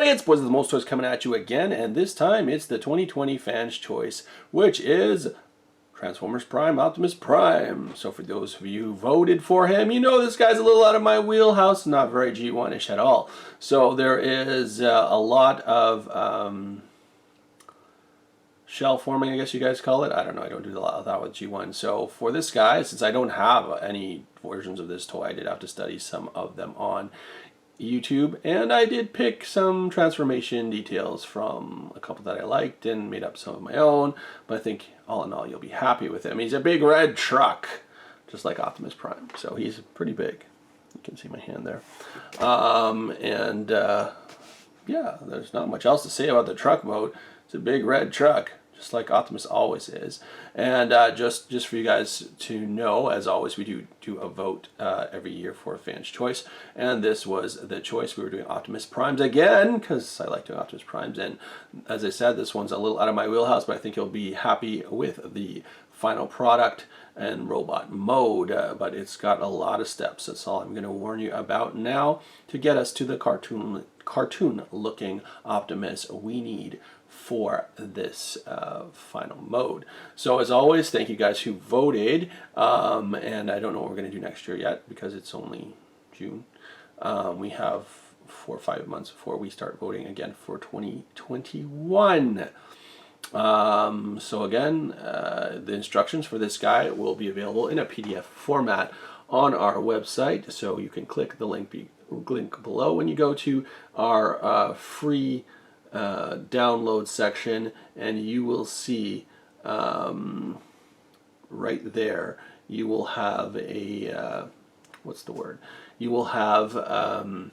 everybody, it's Boys of the Most Toys coming at you again, and this time it's the 2020 Fans Choice, which is Transformers Prime, Optimus Prime. So for those of you who voted for him, you know this guy's a little out of my wheelhouse, not very G1-ish at all. So there is a lot of shell forming, I guess you guys call it. I don't know, I don't do a lot of that with G1. So for this guy, since I don't have any versions of this toy, I did have to study some of them on YouTube, and I did pick some transformation details from a couple that I liked and made up some of my own, but I think all in all you'll be happy with him. He's a big red truck, just like Optimus Prime, so he's pretty big. You can see my hand there. Yeah, there's not much else to say about the truck mode. It's a big red truck, just like Optimus always is. And just for you guys to know, as always, we do a vote every year for a Fan's Choice. And this was the choice. We were doing Optimus Primes again, because I like doing Optimus Primes. And as I said, this one's a little out of my wheelhouse, but I think you'll be happy with the final product and robot mode. But it's got a lot of steps. That's all I'm going to warn you about now to get us to the cartoon-looking Optimus we need for this final mode. So as always, thank you guys who voted, and I don't know what we're going to do next year yet because it's only June. We have 4 or 5 months before we start voting again for 2021. So again, the instructions for this guy will be available in a PDF format on our website, so you can click the link below when you go to our free download section, and you will see right there you will have a what's the word? You will have a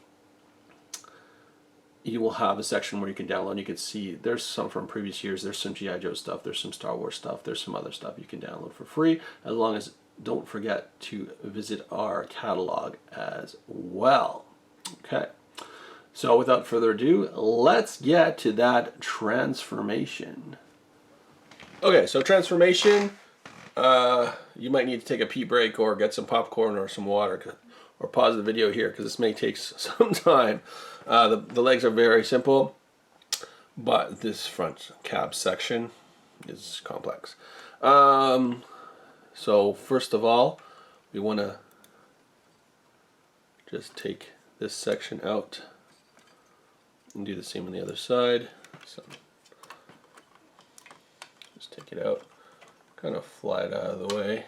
section where you can download. You can see there's some from previous years. There's some G.I. Joe stuff. There's some Star Wars stuff. There's some other stuff you can download for free, as long as don't forget to visit our catalog as well. Okay. So without further ado, let's get to that transformation. Okay, so transformation, you might need to take a pee break or get some popcorn or some water, or pause the video here because this may take some time. The legs are very simple, but this front cab section is complex. So first of all, we want to just take this section out and do the same on the other side. So just take it out, kind of fly it out of the way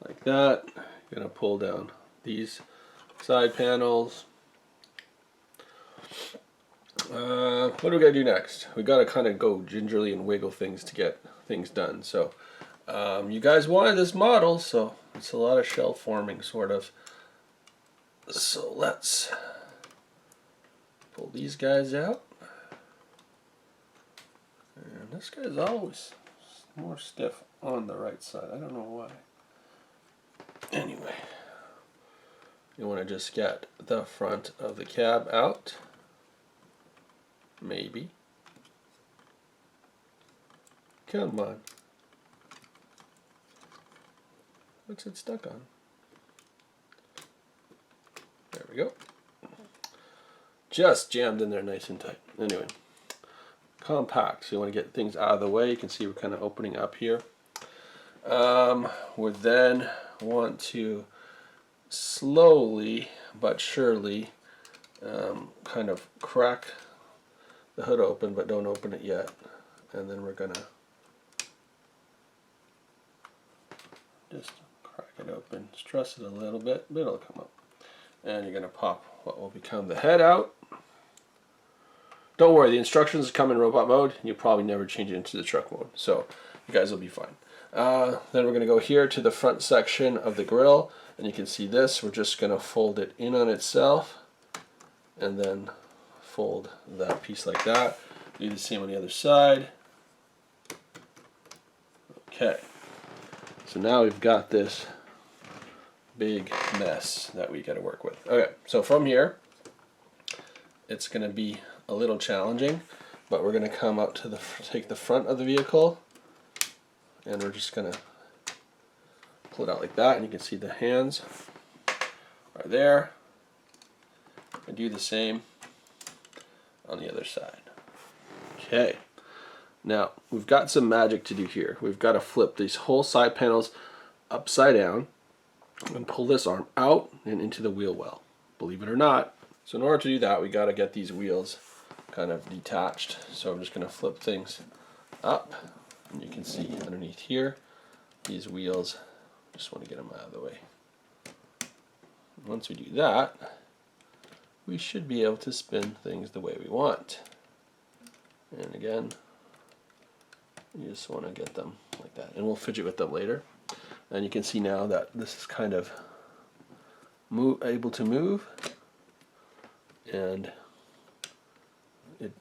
like that. You're going to pull down these side panels. What do we got to do next? We got to kind of go gingerly and wiggle things to get things done. So you guys wanted this model, so it's a lot of shell forming sort of. So let's pull these guys out. And this guy's always more stiff on the right side. I don't know why. Anyway, you want to just get the front of the cab out. Maybe. Come on. What's it stuck on? There we go. Just jammed in there nice and tight. Anyway, compact. So you want to get things out of the way. You can see we're kind of opening up here. We then want to slowly but surely kind of crack the hood open, but don't open it yet. And then we're going to just crack it open, stress it a little bit, but it'll come up. And you're going to pop what will become the head out. Don't worry, the instructions come in robot mode. You'll probably never change it into the truck mode, so you guys will be fine. Then we're going to go here to the front section of the grill, and you can see this. We're just going to fold it in on itself, and then fold that piece like that. Do the same on the other side. Okay, so now we've got this big mess that we got to work with. Okay, so from here, it's going to be a little challenging, but we're going to come up to take the front of the vehicle, and we're just going to pull it out like that, and you can see the hands are there. And do the same on the other side. Okay. Now, we've got some magic to do here. We've got to flip these whole side panels upside down and pull this arm out and into the wheel well, believe it or not. So in order to do that, we got to get these wheels kind of detached. So I'm just going to flip things up, and you can see underneath here, these wheels, just want to get them out of the way. Once we do that, we should be able to spin things the way we want. And again, you just want to get them like that. And we'll fidget with them later. And you can see now that this is kind of able to move. And it's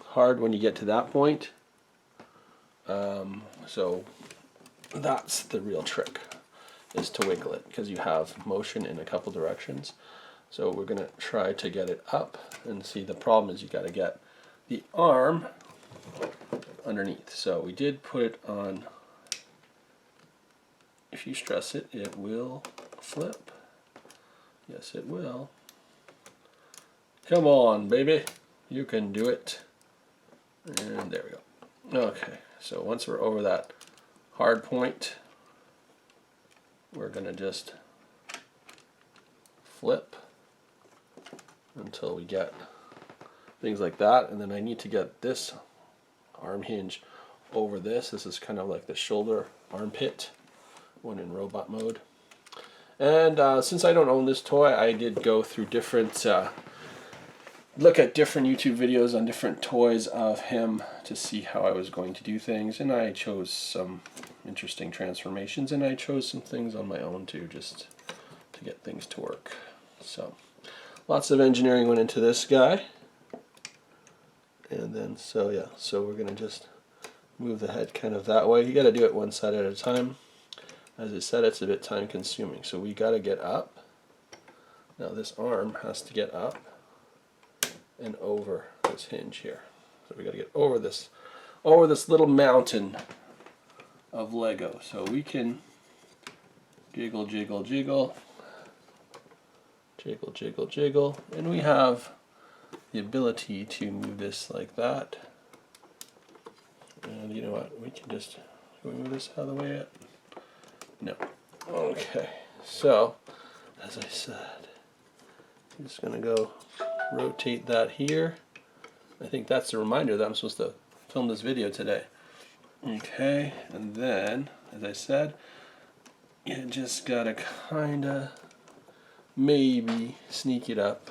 hard when you get to that point. So that's the real trick, is to wiggle it, because you have motion in a couple directions. So we're going to try to get it up, and see, the problem is you got to get the arm underneath. So we did put it on. If you stress it, it will flip. Yes, it will. Come on, baby. You can do it. And there we go. Okay, so once we're over that hard point, we're going to just flip until we get things like that. And then I need to get this arm hinge over this. This is kind of like the shoulder armpit when in robot mode. And since I don't own this toy, I did go through different look at different YouTube videos on different toys of him to see how I was going to do things, and I chose some interesting transformations, and I chose some things on my own too, just to get things to work. So lots of engineering went into this guy. And then so we're gonna just move the head kind of that way. You got to do it one side at a time. As I said, it's a bit time consuming, so we got to get up. Now this arm has to get up and over this hinge here. So we got to get over this little mountain of Lego. So we can jiggle, jiggle, jiggle, jiggle, jiggle, jiggle, and we have the ability to move this like that. And you know what? We can just move this out of the way yet? No. Okay. So, as I said, I'm just going to go rotate that here. I think that's a reminder that I'm supposed to film this video today. Okay, and then, as I said, you just gotta kinda maybe sneak it up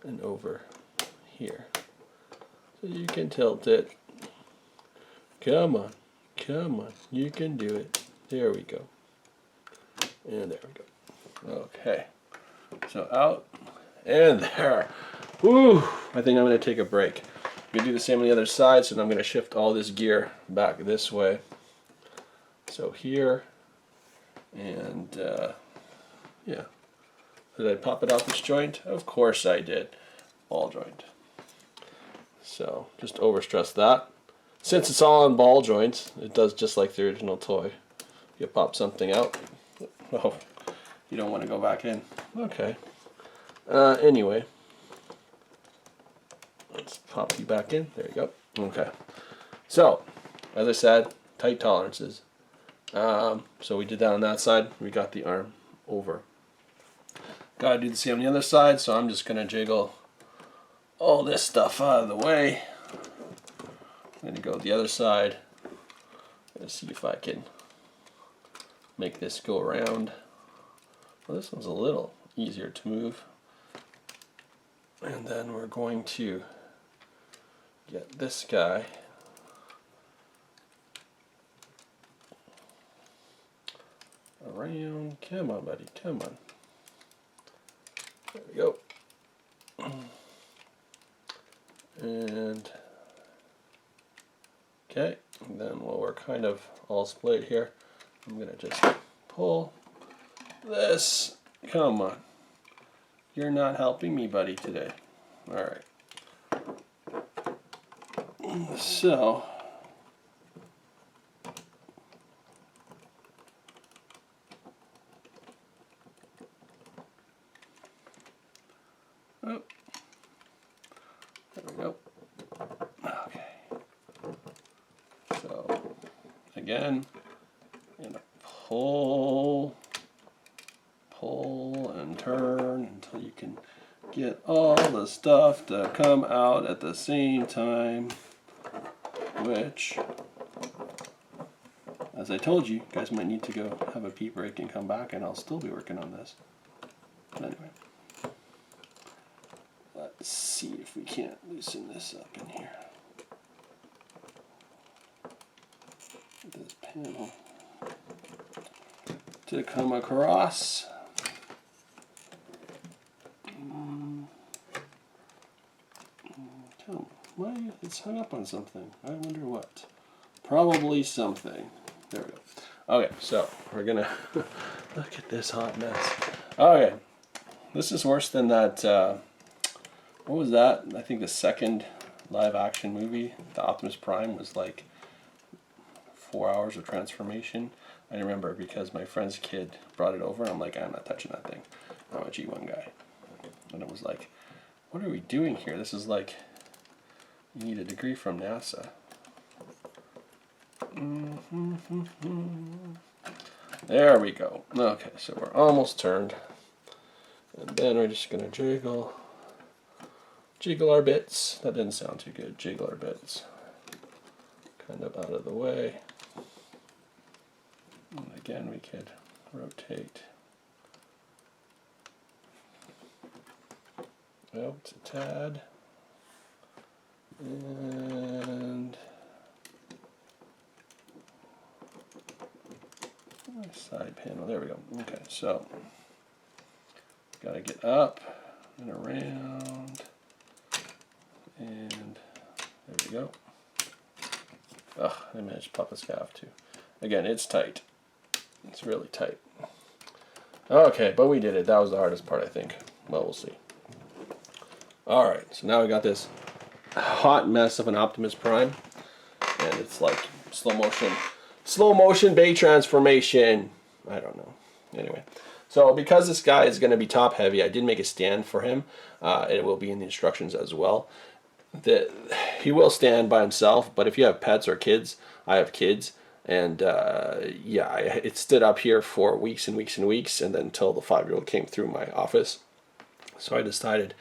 and over here. So you can tilt it. Come on, come on, you can do it. There we go. And there we go. Okay, so out and there. Woo! I think I'm going to take a break. I'm going to do the same on the other side, so I'm going to shift all this gear back this way. So here, and yeah. Did I pop it off this joint? Of course I did. Ball joint. So just overstress that. Since it's all on ball joints, it does just like the original toy. You pop something out. Oh, you don't want to go back in. Okay. Anyway, let's pop you back in. There you go. Okay. So, as I said, tight tolerances. So we did that on that side. We got the arm over. Gotta do the same on the other side, so I'm just gonna jiggle all this stuff out of the way. I'm gonna go to the other side. Gonna see if I can make this go around. Well, this one's a little easier to move. And then we're going to get this guy around. Come on, buddy, come on. There we go. And okay, and then while we're kind of all splayed here, I'm gonna just pull this. Come on. You're not helping me, buddy, today. Alright. So There we go. Okay. So again, you're gonna pull and turn until you can get all the stuff to come out at the same time, which, as I told you, you guys might need to go have a pee break and come back, and I'll still be working on this. But anyway, let's see if we can't loosen this up in here. This panel to come across. Tell me, why it's hung up on something? I wonder what. Probably something. There we go. Okay, so we're gonna look at this hot mess. Okay, this is worse than that. What was that? I think the second live action movie, the Optimus Prime, was like 4 hours of transformation. I remember because my friend's kid brought it over and I'm like, I'm not touching that thing. I'm a G1 guy. And it was like, what are we doing here? This is like, you need a degree from NASA. There we go. Okay, so we're almost turned. And then we're just gonna jiggle our bits. That didn't sound too good. Jiggle our bits. Kind of out of the way. And again, we could rotate out a tad. And side panel. There we go. Okay, so got to get up and around. And there we go. Ugh, I managed to pop a scaff too. Again, it's tight. It's really tight. Okay, but we did it. That was the hardest part, I think. Well, we'll see. Alright, so now we got this hot mess of an Optimus Prime. And it's like slow motion bay transformation. I don't know. Anyway, so because this guy is going to be top heavy, I did make a stand for him. It will be in the instructions as well. He will stand by himself, but if you have pets or kids, I have kids, and yeah, it stood up here for weeks and weeks and weeks, and then until the 5-year-old came through my office. So I decided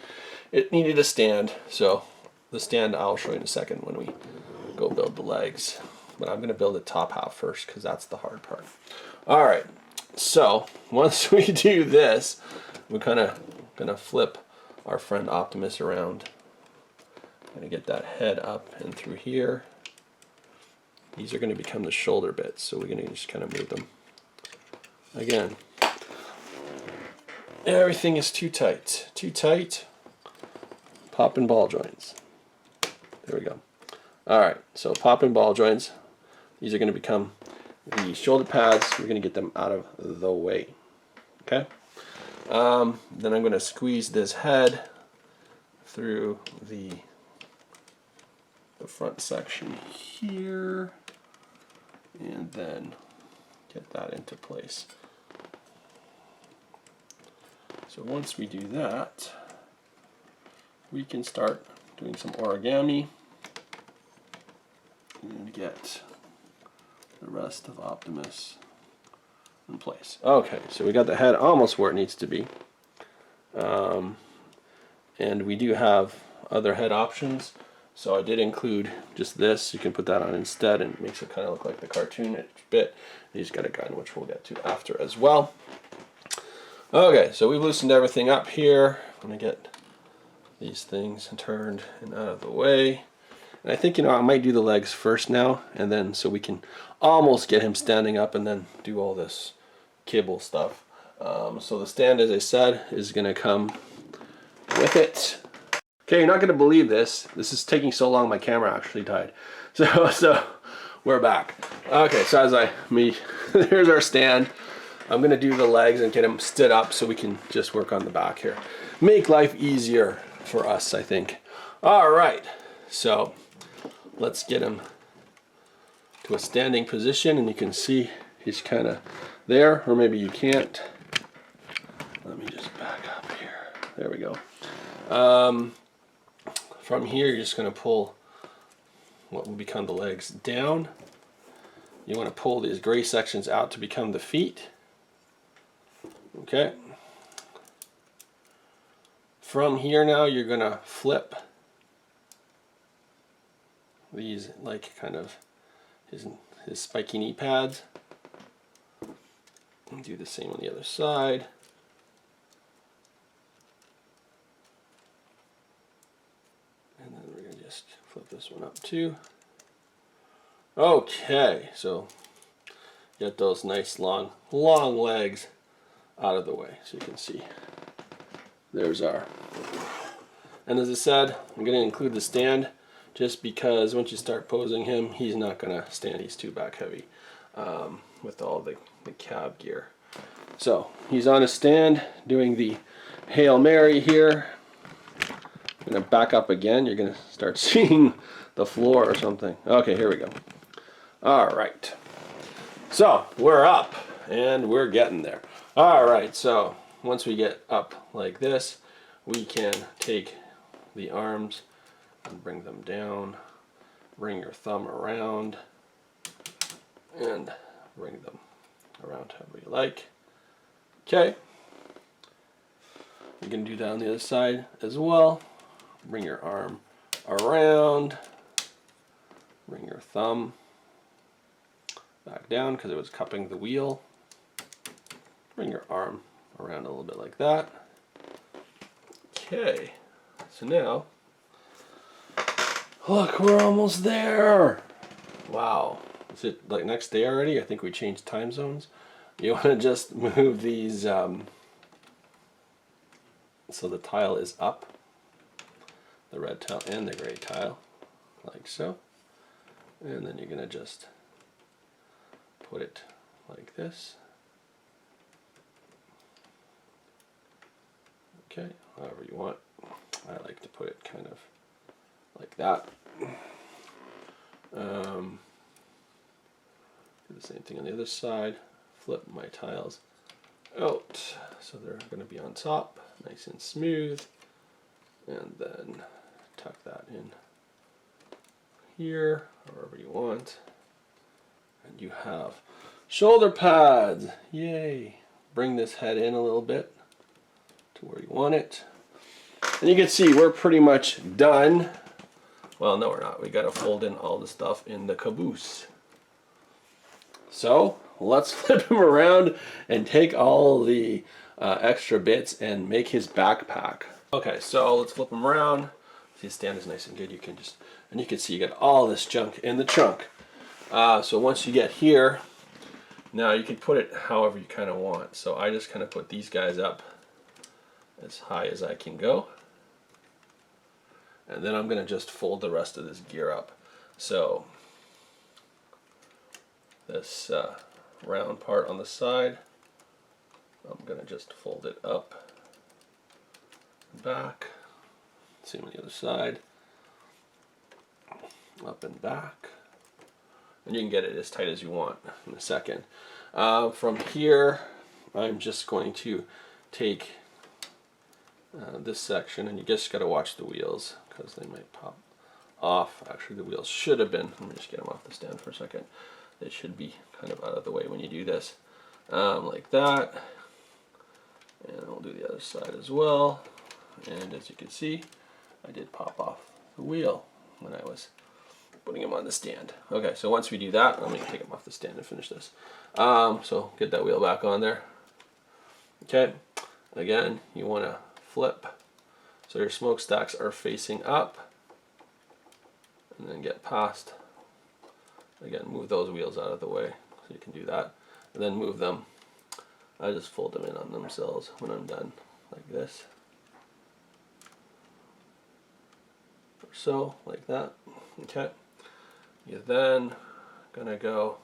it needed a stand. So the stand I'll show you in a second when we go build the legs. But I'm going to build the top half first because that's the hard part. All right, so once we do this, we're kind of going to flip our friend Optimus around. Going to get that head up and through here. These are going to become the shoulder bits, so we're going to just kind of move them. Again, everything is too tight. Too tight. Pop and ball joints. There we go. Alright, so pop and ball joints. These are going to become the shoulder pads. We're going to get them out of the way. Okay? Then I'm going to squeeze this head through the front section here, and then get that into place. So once we do that, we can start doing some origami and get the rest of Optimus in place. Okay, so we got the head almost where it needs to be. And we do have other head options. So I did include just this. You can put that on instead, and it makes it kind of look like the cartoon bit. He's got a gun, which we'll get to after as well. Okay, so we've loosened everything up here. I'm going to get these things turned and out of the way. And I think, you know, I might do the legs first now, and then so we can almost get him standing up and then do all this kibble stuff. So the stand, as I said, is going to come with it. Okay, you're not going to believe this. This is taking so long, my camera actually died. So we're back. Okay, so here's our stand. I'm going to do the legs and get him stood up so we can just work on the back here. Make life easier for us, I think. All right, so let's get him to a standing position, and you can see he's kind of there, or maybe you can't. Let me just back up here. There we go. From here, you're just going to pull what will become the legs down. You want to pull these gray sections out to become the feet. Okay. From here now, you're going to flip these like kind of his spiky knee pads. And do the same on the other side. And then we're going to just flip this one up too. Okay, so get those nice long legs out of the way so you can see. There's our. And as I said, I'm going to include the stand just because once you start posing him, he's not going to stand. He's too back heavy with all the cab gear. So he's on a stand doing the Hail Mary here. I'm going to back up again. You're going to start seeing the floor or something. Okay, here we go. All right. So we're up and we're getting there. All right, so once we get up like this, we can take the arms and bring them down. Bring your thumb around and bring them around however you like. Okay. You can do that on the other side as well. Bring your arm around. Bring your thumb back down because it was cupping the wheel. Bring your arm around a little bit like that. Okay. So now, look, we're almost there. Wow. Is it like next day already? I think we changed time zones. You want to just move these so the tile is up, the red tile and the gray tile, like so. And then you're going to just put it like this. Okay, however you want. I like to put it kind of like that. Do the same thing on the other side. Flip my tiles out so they're going to be on top, nice and smooth, and then tuck that in here, however you want, and you have shoulder pads. Yay! Bring this head in a little bit to where you want it, and you can see we're pretty much done. Well, no, we're not. We got to fold in all the stuff in the caboose. So let's flip him around and take all the extra bits and make his backpack. Okay, so let's flip him around. See, the stand is nice and good. You can just, and you can see you got all this junk in the trunk. So once you get here, now you can put it however you kind of want. So I just kind of put these guys up as high as I can go. And then I'm going to just fold the rest of this gear up. So this round part on the side, I'm going to just fold it up and back. Same on the other side. Up and back. And you can get it as tight as you want in a second. From here, I'm just going to take this section, and you just got to watch the wheels because they might pop off. Actually, the wheels should have been, let me just get them off the stand for a second. They should be kind of out of the way when you do this, like that. And we'll do the other side as well. And as you can see, I did pop off the wheel when I was putting them on the stand. Okay, so once we do that, let me take them off the stand and finish this. So get that wheel back on there. Okay, again, you want to flip so your smokestacks are facing up, and then get past. Again, move those wheels out of the way so you can do that, and then move them. I just fold them in on themselves when I'm done, like this. Or so, like that. Okay. You're then gonna go.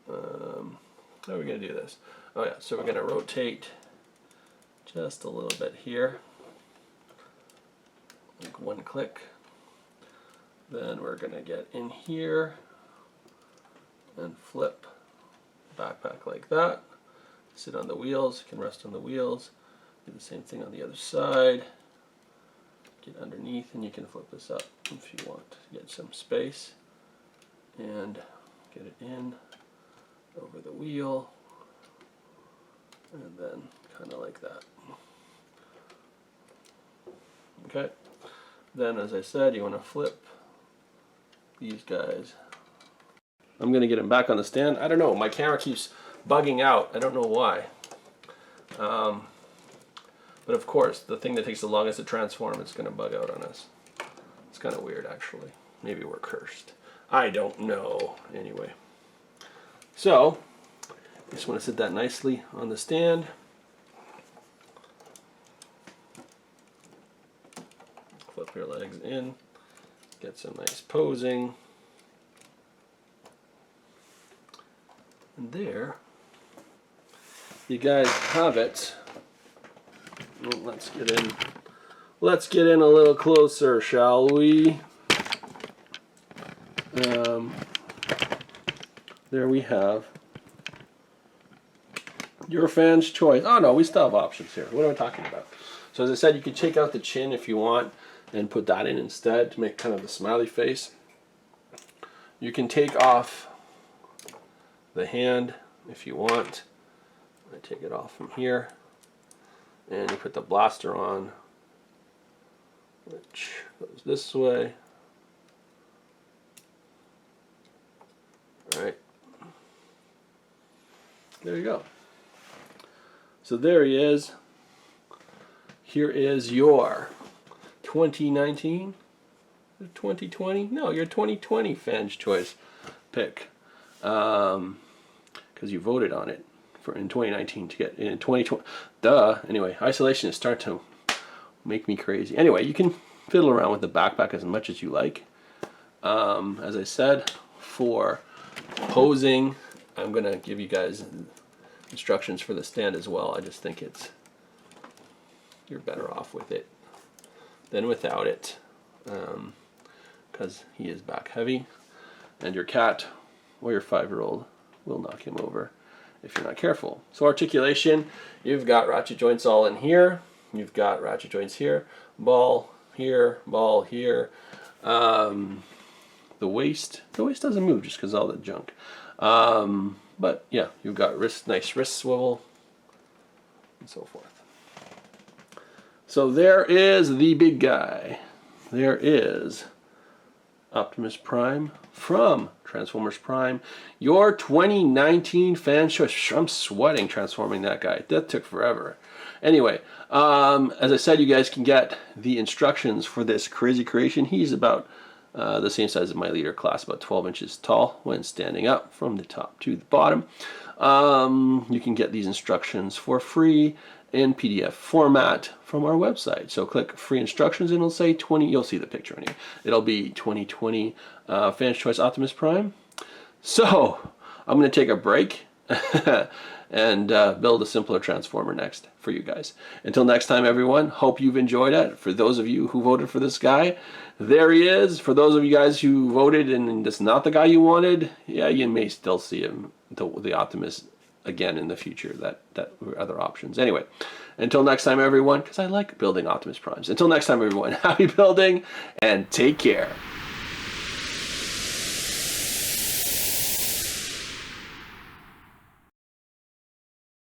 How are we gonna do this? Oh yeah, so we're gonna rotate just a little bit here, like one click. Then we're gonna get in here and flip backpack like that. Sit on the wheels, you can rest on the wheels. Do the same thing on the other side. get underneath, and you can flip this up if you want to get some space and get it in over the wheel, and then kind of like that. Okay, then as I said, you want to flip these guys. I'm going to get him back on the stand. I don't know, my camera keeps bugging out. I don't know why. But of course, the thing that takes the longest to transform is going to bug out on us. It's kind of weird, actually. Maybe we're cursed. I don't know. Anyway. So, just want to sit that nicely on the stand. Flip your legs in. Get some nice posing. And there, you guys have it. Well, let's get in a little closer, shall we? There we have your fan's choice. Oh no, we still have options here. What am I talking about? So as I said, you can take out the chin if you want and put that in instead to make kind of the smiley face. You can take off the hand if you want. I take it off from here, and you put the blaster on, which goes this way. All right, there you go. So there he is. Here is your 2019, 2020? No, your 2020 Fan's Choice pick, because you voted on it in 2019 to get in 2020. Duh. Anyway, isolation is starting to make me crazy. Anyway, you can fiddle around with the backpack as much as you like. As I said, for posing, I'm gonna give you guys instructions for the stand as well. I just think you're better off with it than without it, because he is back heavy, and your cat or your 5-year-old will knock him over if you're not careful. So articulation, you've got ratchet joints all in here, you've got ratchet joints here, ball here, ball here. The waist doesn't move just because all the junk. But yeah, you've got nice wrist swivel, and so forth. So there is the big guy. There is Optimus Prime from Transformers Prime, your 2019 Fan's Choice. I'm sweating transforming that guy. That took forever. Anyway, as I said, you guys can get the instructions for this crazy creation. He's about the same size as my leader class, about 12 inches tall when standing up from the top to the bottom. You can get these instructions for free in PDF format from our website. So click free instructions and it'll say 20, you'll see the picture anyway. It'll be 2020 Fan's Choice Optimus Prime. So I'm going to take a break and build a simpler transformer next for you guys. Until next time, everyone, hope you've enjoyed it. For those of you who voted for this guy, there he is. For those of you guys who voted and it's not the guy you wanted, yeah, you may still see him, the Optimus, again in the future. That were other options. Anyway, until next time, everyone, because I like building Optimus Primes. Until next time, everyone, happy building and take care.